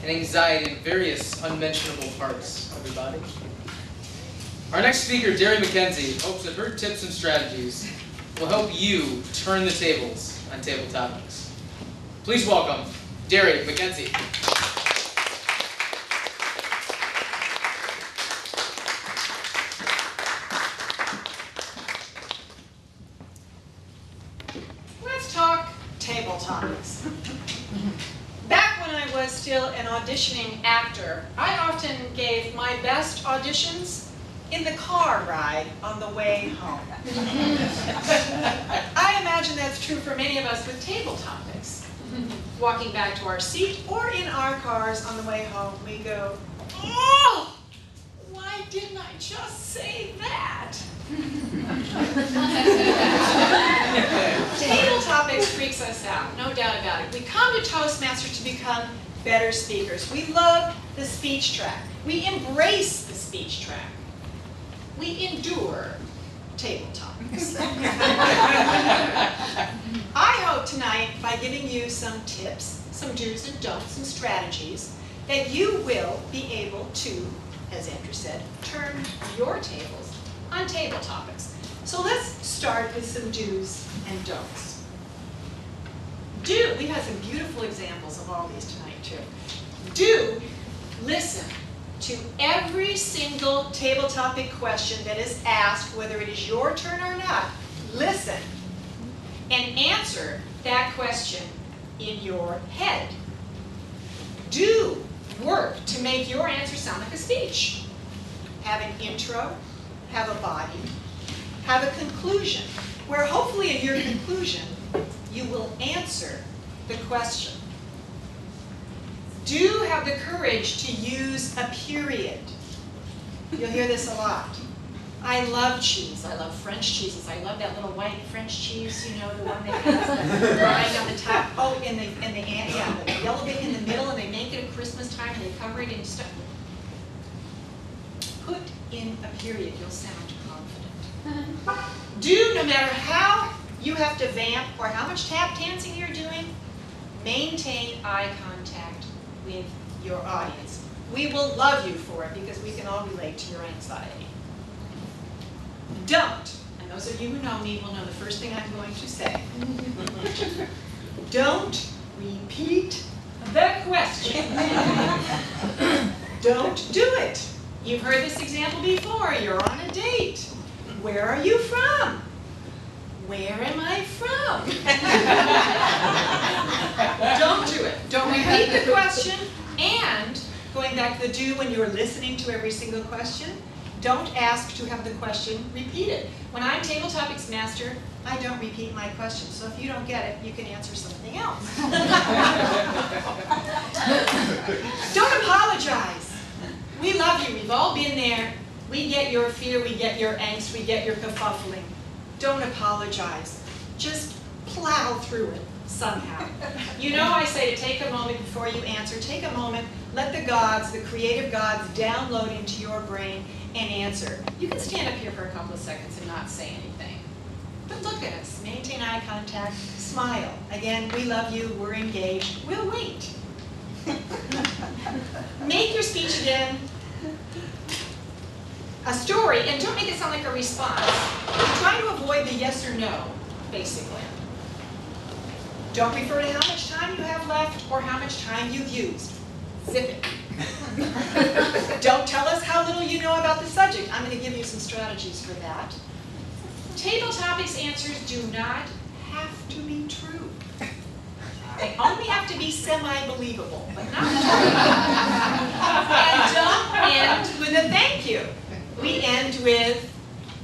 and anxiety in various unmentionable parts of your body. Our next speaker, Dari Mackenzie, hopes that her tips and strategies will help you turn the tables on table topics. Please welcome Dari Mackenzie. Let's talk table topics. Back when I was still an auditioning actor, I often gave my best auditions in the car ride on the way home. I imagine that's true for many of us with table topics. Walking back to our seat or in our cars on the way home, we go, "Oh, why didn't I just say that?" Table topics freaks us out, no doubt about it. We come to Toastmasters to become better speakers. We love the speech track. We embrace the speech track. We endure table topics. I hope tonight, by giving you some tips, some do's and don'ts, some strategies, that you will be able to, as Andrew said, turn your tables on table topics. So let's start with some do's and don'ts. Do, we've had some beautiful examples of all these tonight too. Do listen to every single table topic question that is asked, whether it is your turn or not. Listen and answer that question in your head. Do work to make your answer sound like a speech. Have an intro, have a body, have a conclusion, where hopefully in your conclusion you will answer the question. Do have the courage to use a period. You'll hear this a lot. I love cheese. I love French cheeses. I love that little white French cheese, you know, the one that has the rind on the top. Oh, and the yellow bit in the middle, and they make it at Christmas time, and they cover it in stuff. Put in a period. You'll sound confident. Do, no matter how you have to vamp or how much tap dancing you're doing, maintain eye contact with your audience. We will love you for it because we can all relate to your anxiety. Don't, and those of you who know me will know the first thing I'm going to say. Don't repeat the question. Don't do it. You've heard this example before. You're on a date. Where are you from? Where am I from? Don't do it. Don't repeat the question. And going back to the do when you're listening to every single question, don't ask to have the question repeated. When I'm Table Topics Master, I don't repeat my question. So if you don't get it, you can answer something else. Don't apologize. We love you. We've all been there. We get your fear. We get your angst. We get your kerfuffling. Don't apologize. Just plow through it somehow. You know I say to take a moment before you answer. Take a moment. Let the gods, the creative gods, download into your brain and answer. You can stand up here for a couple of seconds and not say anything. But look at us. Maintain eye contact. Smile. Again, we love you. We're engaged. We'll wait. Make your speech again a story, and don't make it sound like a response. Try to avoid the yes or no, basically. Don't refer to how much time you have left or how much time you've used. Zip it. Don't tell us how little you know about the subject. I'm going to give you some strategies for that. Table topics answers do not have to be true. They only have to be semi-believable, but not true. And don't end with a thank you. We end with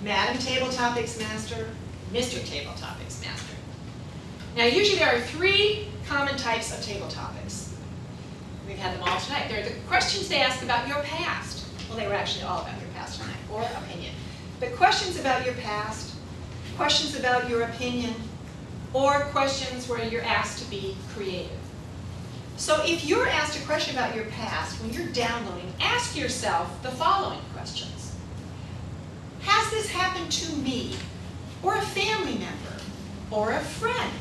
Madam Table Topics Master, Mr. Table Topics Master. Now usually there are three common types of table topics. We've had them all tonight. They're the questions they ask about your past. Well, they were actually all about your past tonight, or opinion. But questions about your past, questions about your opinion, or questions where you're asked to be creative. So if you're asked a question about your past, when you're downloading, ask yourself the following questions. Has this happened to me, or a family member, or a friend?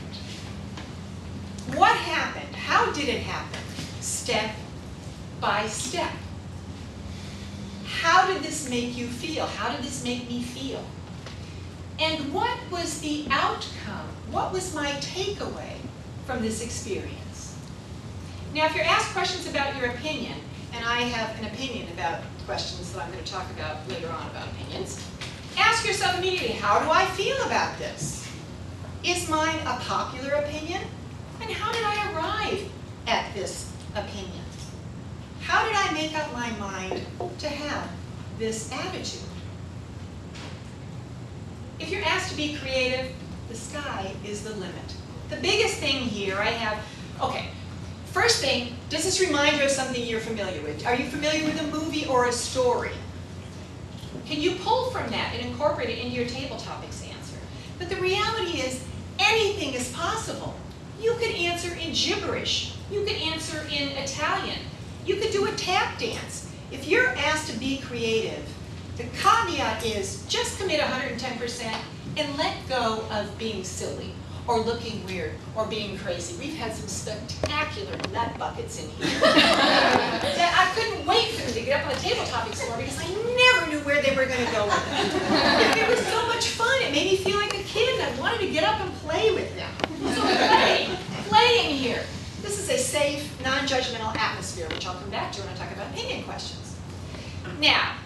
What happened? How did it happen? Step by step. How did this make you feel? How did this make me feel? And what was the outcome? What was my takeaway from this experience? Now, if you're asked questions about your opinion, and I have an opinion about questions that I'm going to talk about later on about opinions, ask yourself immediately, how do I feel about this? Is mine a popular opinion? And how did I arrive at this opinion? How did I make up my mind to have this attitude? If you're asked to be creative, the sky is the limit. The biggest thing here I have, okay, first thing, does this remind you of something you're familiar with? Are you familiar with a movie or a story? Can you pull from that and incorporate it into your table topics answer? But the reality is, anything is possible. You could answer in gibberish. You could answer in Italian. You could do a tap dance. If you're asked to be creative, the caveat is just commit 110% and let go of being silly or looking weird or being crazy. We've had some spectacular nut buckets in here. I couldn't wait for them to get up on the table topics floor because I never knew where they were going to go with it. It was so much fun. It made me feel like a kid and I wanted to get up and play with them. So playing here. This is a safe, non-judgmental atmosphere, which I'll come back to when I talk about opinion questions. Now,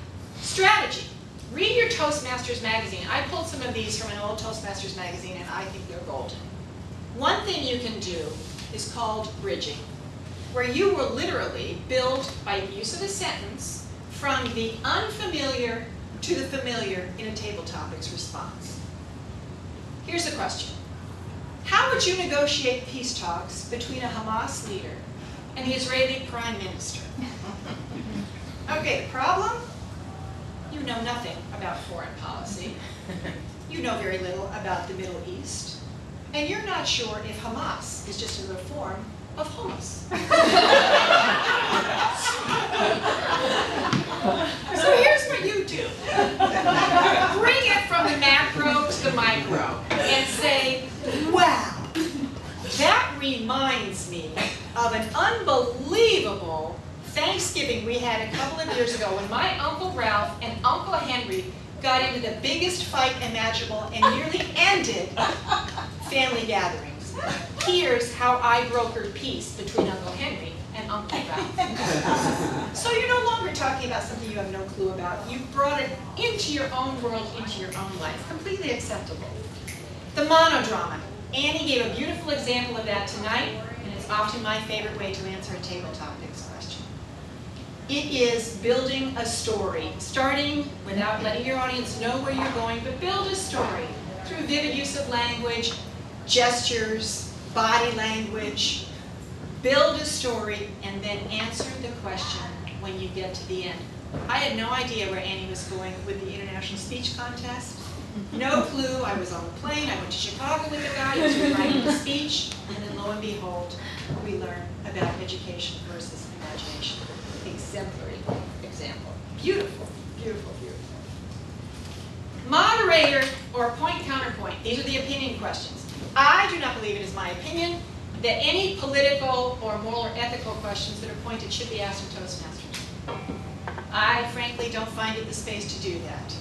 strategy. Read your Toastmasters magazine. I pulled some of these from an old Toastmasters magazine, and I think they're golden. One thing you can do is called bridging, where you will literally build, by use of a sentence, from the unfamiliar to the familiar in a table topics response. Here's the question. How would you negotiate peace talks between a Hamas leader and the Israeli prime minister? Okay, the problem? You know nothing about foreign policy. You know very little about the Middle East. And you're not sure if Hamas is just another form of hummus. So here's what you do. Bring it from the macro to the micro and say, wow, that reminds me of an unbelievable Thanksgiving we had a couple of years ago when my Uncle Ralph and Uncle Henry got into the biggest fight imaginable and nearly ended family gatherings. Here's how I brokered peace between Uncle Henry and Uncle Ralph. So you're no longer talking about something you have no clue about. You brought it into your own world, into your own life. Completely acceptable. The monodrama. Annie gave a beautiful example of that tonight, and it's often my favorite way to answer a table topics question. It is building a story, starting without letting your audience know where you're going, but build a story through vivid use of language, gestures, body language. Build a story and then answer the question when you get to the end. I had no idea where Annie was going with the International Speech Contest. No clue. I was on the plane. I went to Chicago with a guy who was writing a speech, and then lo and behold, we learn about education versus imagination. Exemplary example. Beautiful, beautiful, beautiful. Moderator or point counterpoint. These are the opinion questions. I do not believe it is my opinion that any political or moral or ethical questions that are pointed should be asked in Toastmasters. I frankly don't find it the space to do that.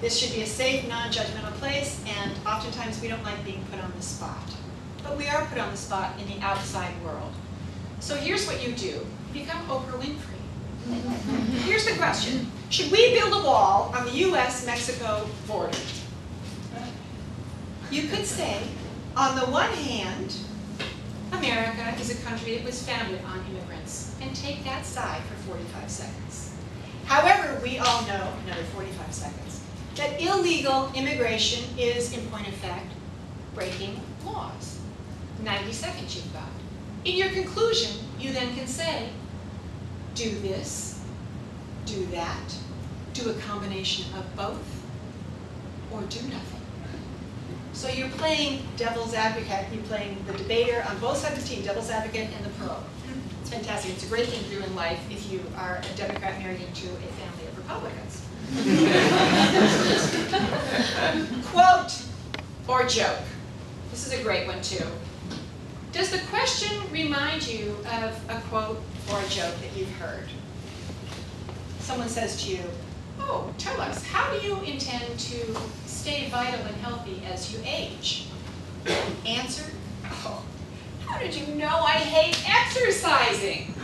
This should be a safe, non-judgmental place, and oftentimes we don't like being put on the spot. But we are put on the spot in the outside world. So here's what you do. Become Oprah Winfrey. Here's the question. Should we build a wall on the US-Mexico border? You could say, on the one hand, America is a country that was founded on immigrants, and take that side for 45 seconds. However, we all know, another 45 seconds, that illegal immigration is, in point of fact, breaking laws. 90 seconds you've got. In your conclusion, you then can say, do this, do that, do a combination of both, or do nothing. So you're playing devil's advocate, you're playing the debater on both sides of the team, devil's advocate and the pro. It's fantastic. It's a great thing to do in life if you are a Democrat married into a family of Republicans. Quote or joke. This is a great one too. Does the question remind you of a quote or a joke that you've heard? Someone says to you, "Oh, tell us, how do you intend to stay vital and healthy as you age?" Answer, "Oh, how did you know I hate exercising?"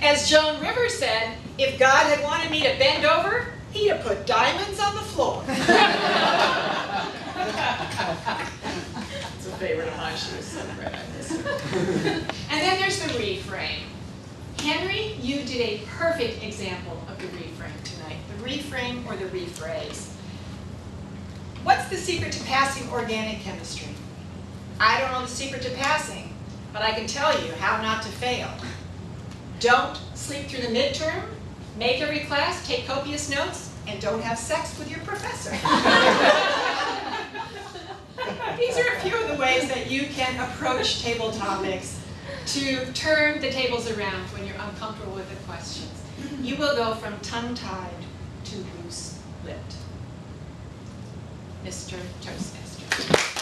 As Joan Rivers said, "If God had wanted me to bend over, he'd have put diamonds on the floor." It's a favorite of mine. She was so great at this. And then there's the reframe. Henry, you did a perfect example of the reframe tonight. The reframe or the rephrase. What's the secret to passing organic chemistry? I don't know the secret to passing, but I can tell you how not to fail. Don't sleep through the midterm, make every class, take copious notes, and don't have sex with your professor. These are a few of the ways that you can approach table topics to turn the tables around when you're uncomfortable with the questions. You will go from tongue-tied to loose-lipped. Mr. Toastmaster.